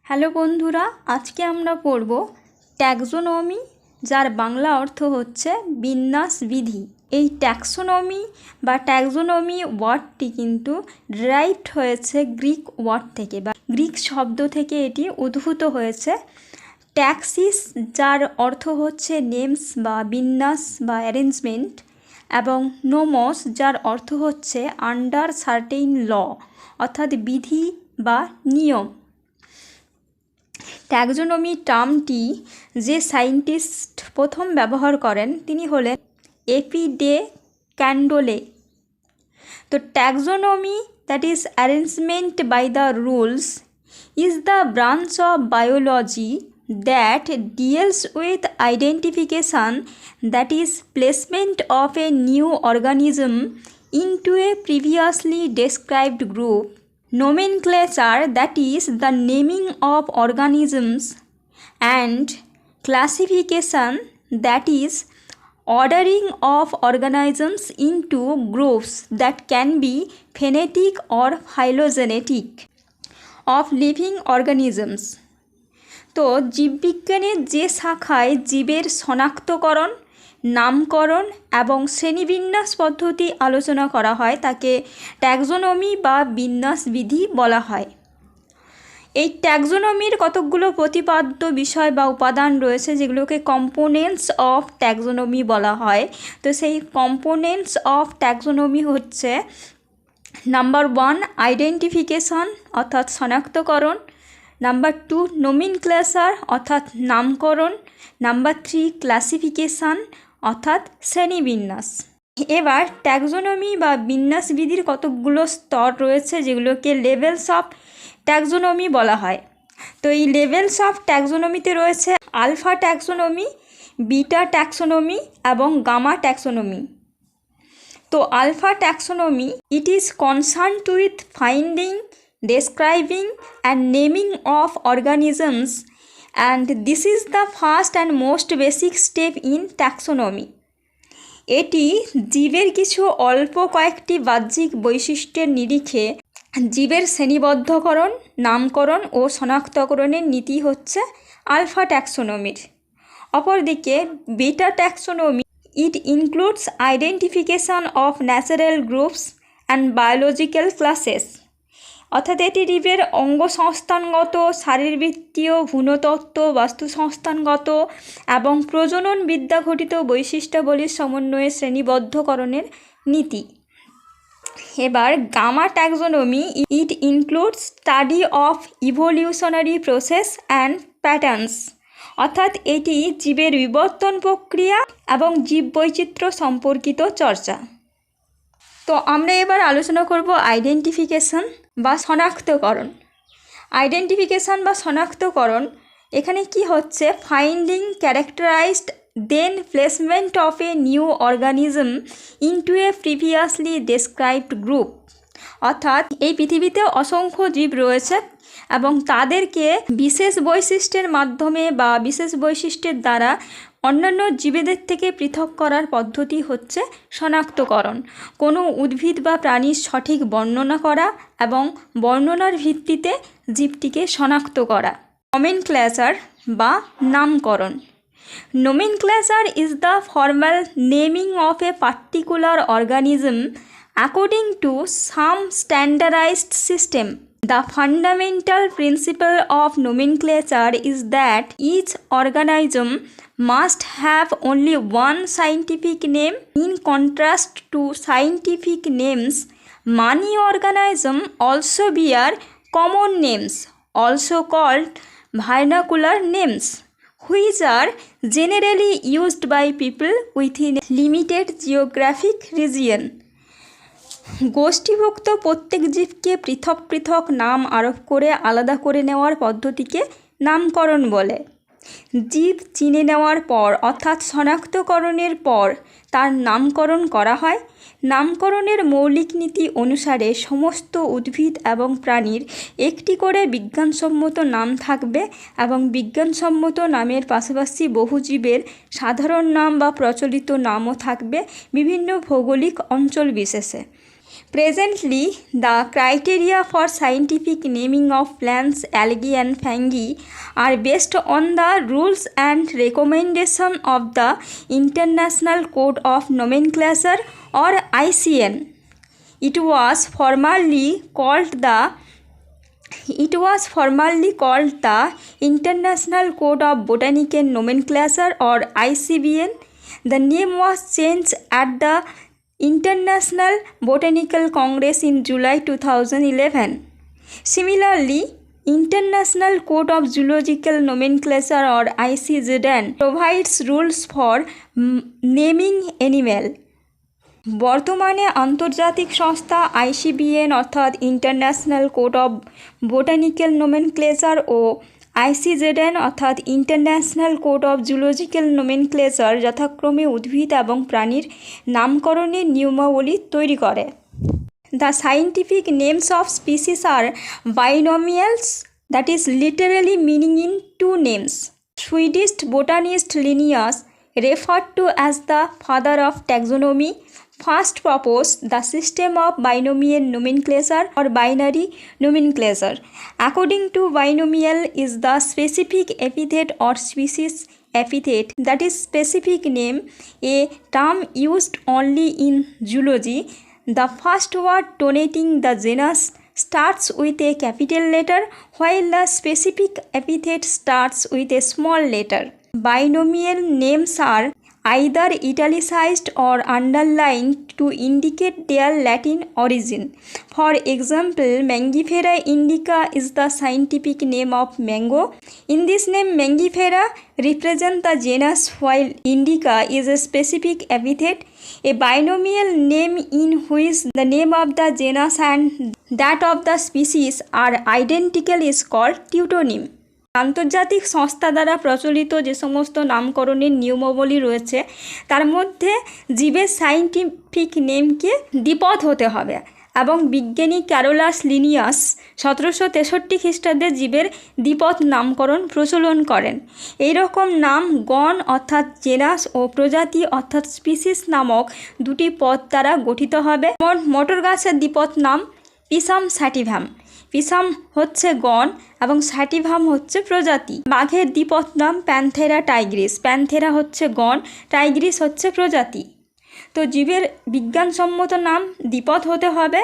Hello বন্ধুরা, আজকে আমরা পড়ব ট্যাক্সোনমি, যার বাংলা অর্থ হচ্ছে বিন্যাস বিধি। এই ট্যাক্সোনমি বা ট্যাক্সোনমি ওয়ার্ডটি কিন্তু ডিরাইভড হয়েছে গ্রিক ওয়ার্ড থেকে বা গ্রিক শব্দ থেকে এটি উদ্ভূত হয়েছে। ট্যাক্সিস, যার অর্থ হচ্ছে নেমস বা বিন্যাস বা অ্যারেঞ্জমেন্ট, এবং নোমস, যার অর্থ হচ্ছে আন্ডার সার্টেইন ল, অর্থাৎ বিধি বা নিয়ম। ট্যাক্সোনমি টার্মটি যে সায়েন্টিস্ট প্রথম ব্যবহার করেন তিনি হলেন এপি ডে ক্যান্ডোলে। তো taxonomy, that is arrangement by the rules, is the branch of biology that deals with identification, that is placement of a new organism into a previously described group. Nomenclature, that is the naming of organisms, and classification, that is ordering of organisms into groups that can be phenetic or phylogenetic of living organisms. তো জীববিজ্ঞানের যে শাখায় জীবের শনাক্তকরণ, নামকরণ এবং শ্রেণীবিন্যাস পদ্ধতি আলোচনা করা হয় তাকে ট্যাক্সোনমি বা বিন্যাস বিধি বলা হয়। এই ট্যাক্সোনমির কতকগুলো প্রতিপাদ্য বিষয় বা উপাদান রয়েছে যেগুলোকে কম্পোনেন্টস অফ ট্যাক্সোনমি বলা হয়। তো সেই কম্পোনেন্টস অফ ট্যাক্সোনমি হচ্ছে নাম্বার 1 আইডেন্টিফিকেশন অর্থাৎ শনাক্তকরণ, নাম্বার 2 নোমেনক্লেচার অর্থাৎ নামকরণ, নাম্বার 3 ক্লাসিফিকেশান অর্থাৎ শ্রেণীবিন্যাস। এবার ট্যাক্সোনমি বা বিন্যাস বিধির কতকগুলো স্তর রয়েছে যেগুলোকে লেভেলস অফ ট্যাক্সোনমি বলা হয়। তো এই লেভেলস অফ ট্যাক্সোনমিতে রয়েছে আলফা ট্যাক্সোনমি, বিটা ট্যাক্সোনমি এবং গামা ট্যাক্সোনমি। তো alpha taxonomy, it is concerned with finding, describing and naming of organisms, and this is the first and most basic step in taxonomy. এটি জীবের কিছু অল্প কয়েকটি বাহ্যিক বৈশিষ্ট্যের নিরিখে জীবের শ্রেণীবদ্ধকরণ, নামকরণ ও শনাক্তকরণের নীতি হচ্ছে আলফা ট্যাক্সোনমির। অপরদিকে beta taxonomy, it includes identification of natural groups and biological classes, অর্থাৎ এটি জীবের অঙ্গসংস্থানগত, শারীরবৃত্তীয়, ভ্রূণতত্ত্ব, বাস্তুসংস্থানগত এবং প্রজনন বিদ্যা ঘটিত বৈশিষ্ট্যাবলীর সমন্বয়ে শ্রেণীবদ্ধকরণের নীতি। এবার gamma taxonomy, it includes study of evolutionary process and patterns, অর্থাৎ এটি জীবের বিবর্তন প্রক্রিয়া এবং জীববৈচিত্র্য সম্পর্কিত চর্চা। তো আমরা এবার আলোচনা করব আইডেন্টিফিকেশন বা শনাক্তকরণ। আইডেন্টিফিকেশন বা শনাক্তকরণ এখানে কি হচ্ছে, finding, characterized, then placement of a new organism into a previously described group, অর্থাৎ এই পৃথিবীতে অসংখ্য জীব রয়েছে এবং তাদেরকে বিশেষ বৈশিষ্ট্যের মাধ্যমে বা বিশেষ বৈশিষ্ট্যের দ্বারা অন্যান্য জীবেদের থেকে পৃথক করার পদ্ধতি হচ্ছে শনাক্তকরণ। কোনো উদ্ভিদ বা প্রাণীর সঠিক বর্ণনা করা এবং বর্ণনার ভিত্তিতে জীবটিকে শনাক্ত করা। নোমেনক্লেচার বা নামকরণ। Nomenclature is the formal naming of a particular organism according to some standardized system. The fundamental principle of nomenclature is that each organism must have only one scientific name. In contrast to scientific names, many organisms also bear common names, also called vernacular names, which are generally used by people within a limited geographic region. গোষ্ঠীভুক্ত প্রত্যেক জীবকে পৃথক পৃথক নাম আরোপ করে আলাদা করে নেওয়ার পদ্ধতিকে নামকরণ বলে। জীব চিনে নেওয়ার পর অর্থাৎ শনাক্তকরণের পর তার নামকরণ করা হয়। নামকরণের মৌলিক নীতি অনুসারে সমস্ত উদ্ভিদ এবং প্রাণীর একটি করে বিজ্ঞানসম্মত নাম থাকবে এবং বিজ্ঞানসম্মত নামের পাশাপাশি বহু জীবের সাধারণ নাম বা প্রচলিত নামও থাকবে বিভিন্ন ভৌগোলিক অঞ্চল বিশেষে। Presently, the criteria for scientific naming of plants, algae and fungi are based on the rules and recommendation of the International Code of Nomenclature or ICN. It was formerly called the International Code of Botanical Nomenclature or ICBN. The name was changed at the International Botanical Congress in July 2011. Similarly, International Code of Zoological Nomenclature or ICZN provides rules for naming animal. বর্তমানে আন্তর্জাতিক সংস্থা ICBN অর্থাৎ international code of botanical nomenclature ও ICZN অর্থাৎ international code of zoological nomenclature যথাক্রমে উদ্ভিদ এবং প্রাণীর নামকরণের নিয়মাবলী তৈরি করে। The scientific names of species are binomials, that is literally meaning in two names. Swedish botanist Linnaeus, referred to as the father of taxonomy, first proposed the system of binomial nomenclature or binary nomenclature. According to binomial is the specific epithet or species epithet, that is specific name, a term used only in zoology. The first word denoting the genus starts with a capital letter while the specific epithet starts with a small letter. Binomial names are either italicized or underlined to indicate their Latin origin. For example, Mangifera indica is the scientific name of mango. In this name, Mangifera represents the genus while indica is a specific epithet. A binomial name in which the name of the genus and that of the species are identical is called teutonym. আন্তর্জাতিক সংস্থা দ্বারা প্রচলিত যে সমস্ত নামকরণের নিয়মাবলী রয়েছে তার মধ্যে জীবের সাইন্টিফিক নেমকে দ্বিপদ হতে হবে এবং বিজ্ঞানী ক্যারোলাস লিনিয়াস 1763 খ্রিস্টাব্দে জীবের দ্বিপদ নামকরণ প্রচলন করেন। এই রকম নাম গণ অর্থাৎ জেনাস ও প্রজাতি অর্থাৎ স্পিসিস নামক দুটি পদ দ্বারা গঠিত হবে। মটর গাছের দ্বিপদ নাম পিসাম স্যাটিভাম। পিসাম হচ্ছে গণ এবং স্যাটিভাম হচ্ছে প্রজাতি। বাঘের দ্বিপদ নাম প্যান্থেরা টাইগ্রিস। প্যান্থেরা হচ্ছে গণ, টাইগ্রিস হচ্ছে প্রজাতি। তো জীবের বিজ্ঞানসম্মত নাম দ্বিপদ হতে হবে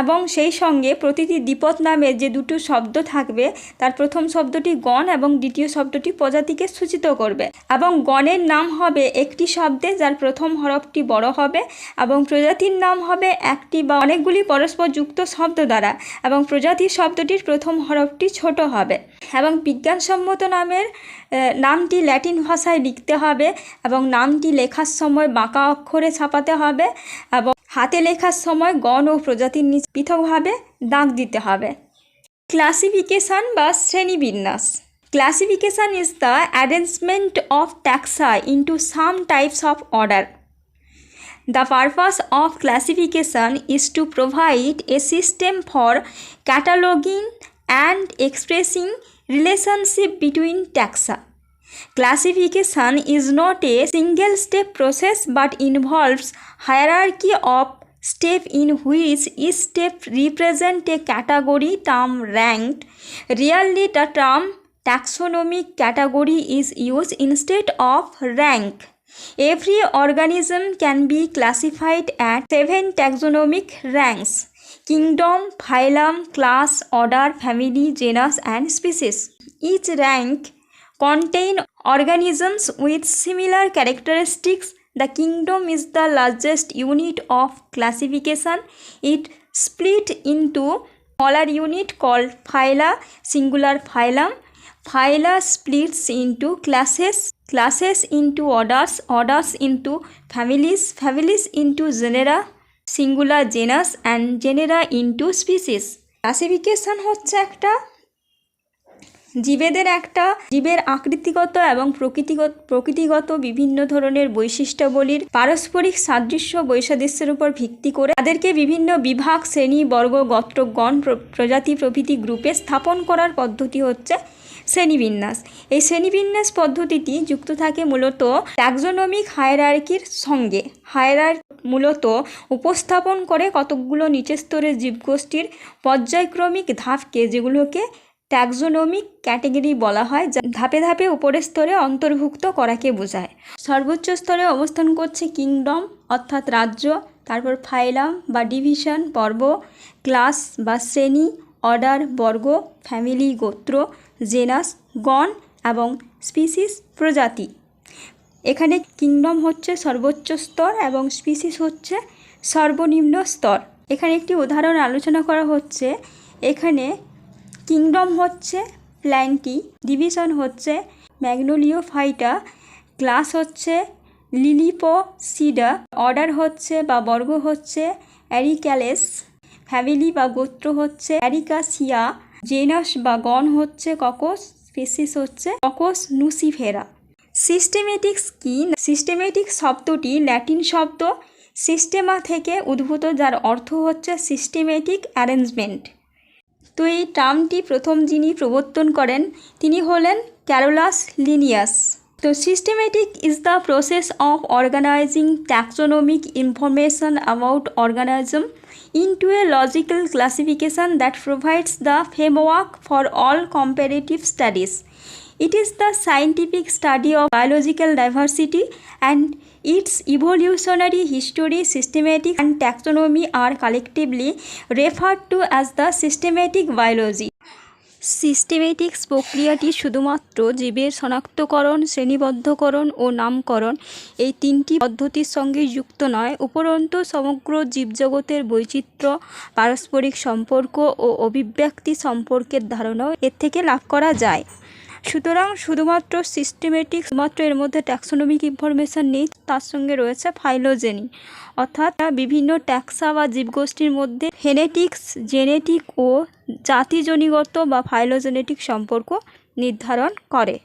এবং সেই সঙ্গে প্রতিটি দ্বিপদ নামের যে দুটো শব্দ থাকবে তার প্রথম শব্দটি গণ এবং দ্বিতীয় শব্দটি প্রজাতিকে সূচিত করবে এবং গণের নাম হবে একটি শব্দে যার প্রথম হরফটি বড় হবে এবং প্রজাতির নাম হবে একটি বা অনেকগুলি পরস্পর যুক্ত শব্দ দ্বারা এবং প্রজাতির শব্দটির প্রথম হরফটি ছোট হবে এবং বিজ্ঞানসম্মত নামের নামটি ল্যাটিন ভাষায় লিখতে হবে এবং নামটি লেখার সময় বাঁকা অক্ষরে ছাপাতে হবে এবং হাতে লেখার সময় গণ ও প্রজাতির নিচে পৃথকভাবে দাগ দিতে হবে। ক্লাসিফিকেশন বা শ্রেণীবিন্যাস। Classification is the arrangement of ট্যাক্সা into some types of order. The purpose of classification is to provide a system for cataloging and expressing relationship between taxa. Classification is not a single-step process but involves hierarchy of steps in which each step represents a category term ranked. Rarely the term taxonomic category is used instead of rank. Every organism can be classified at 7 taxonomic ranks: kingdom, phylum, class, order, family, genus and species. Each rank contains organisms with similar characteristics. The kingdom is the largest unit of classification. It split into smaller unit called phyla, singular phylum. Phyla splits into classes, classes into orders, orders into families, families into genera, singular genus and genera into species. Classification হচ্ছে জীবের আকৃতিগত এবং প্রকৃতিগত বিভিন্ন ধরনের বৈশিষ্ট্যাবলীর পারস্পরিক সাদৃশ্য বৈসাদৃশ্যের উপর ভিত্তি করে তাদেরকে বিভিন্ন বিভাগ, শ্রেণী, বর্গ, গোত্র, গণ, প্রজাতি প্রভৃতি গ্রুপে স্থাপন করার পদ্ধতি হচ্ছে শ্রেণীবিন্যাস। এই শ্রেণীবিন্যাস পদ্ধতিটি যুক্ত থাকে মূলত ট্যাক্সোনমিক হায়ারার্কির সঙ্গে। মূলত উপস্থাপন করে কতকগুলো নিচের স্তরের জীবগোষ্ঠীর পর্যায়ক্রমিক ধাপকে, যেগুলোকে ট্যাক্সোনমিক ক্যাটেগরি বলা হয়, যা ধাপে ধাপে উপরের স্তরে অন্তর্ভুক্ত করাকে বোঝায়। সর্বোচ্চ স্তরে অবস্থান করছে কিংডম অর্থাৎ রাজ্য, তারপর ফাইলাম বা ডিভিশন পর্ব, ক্লাস বা শ্রেণী, অর্ডার বর্গ, ফ্যামিলি গোত্র, জেনাস গণ এবং স্পিসিস প্রজাতি। এখানে কিংডম হচ্ছে সর্বোচ্চ স্তর এবং স্পিসিস হচ্ছে সর্বনিম্ন স্তর। এখানে একটি উদাহরণ আলোচনা করা হচ্ছে। এখানে কিংডম হচ্ছে প্ল্যান্টি, ডিভিশন হচ্ছে ম্যাগনোলিওফাইটা, ক্লাস হচ্ছে লিলিপোসিডা, অর্ডার হচ্ছে বা বর্গ হচ্ছে অ্যারিক্যালেস, ফ্যামিলি বা গোত্র হচ্ছে অ্যারিকাসিয়া, জেনাস বা গণ হচ্ছে ককস, স্পিসিস হচ্ছে ককস নুসিফেরা। সিস্টেমেটিক্স কি? সিস্টেমেটিক শব্দটি ল্যাটিন শব্দ সিস্টেমা থেকে উদ্ভূত, যার অর্থ হচ্ছে সিস্টেমেটিক অ্যারেঞ্জমেন্ট। তো এই টার্মটি প্রথম যিনি প্রবর্তন করেন তিনি হলেন ক্যারোলাস লিনিয়াস। তো systematic is the process of organizing taxonomic information about organism into a logical classification that provides the framework for all comparative studies. It is the scientific study of biological diversity and its evolutionary history. Systematic and taxonomy are collectively referred to as the systematic biology. Systematics প্রক্রিয়াটি শুধুমাত্র জীবের শনাক্তকরণ, শ্রেণীবদ্ধকরণ ও নামকরণ এই তিনটি পদ্ধতির সঙ্গে যুক্ত নয়, উপরন্তু সমগ্র জীবজগতের বৈচিত্র্য, পারস্পরিক সম্পর্ক ও অভিব্যক্তি সম্পর্কের ধারণাও এর থেকে লাভ করা যায়। সুতরাং শুধুমাত্র এর মধ্যে ট্যাক্সোনমিক ইনফরমেশান নেই, তার সঙ্গে রয়েছে ফাইলোজেনি, অর্থাৎ বিভিন্ন ট্যাক্সা বা জীবগোষ্ঠীর মধ্যে ফেনেটিক্স, জেনেটিক ও জাতিজনিগত বা ফাইলোজেনেটিক সম্পর্ক নির্ধারণ করে।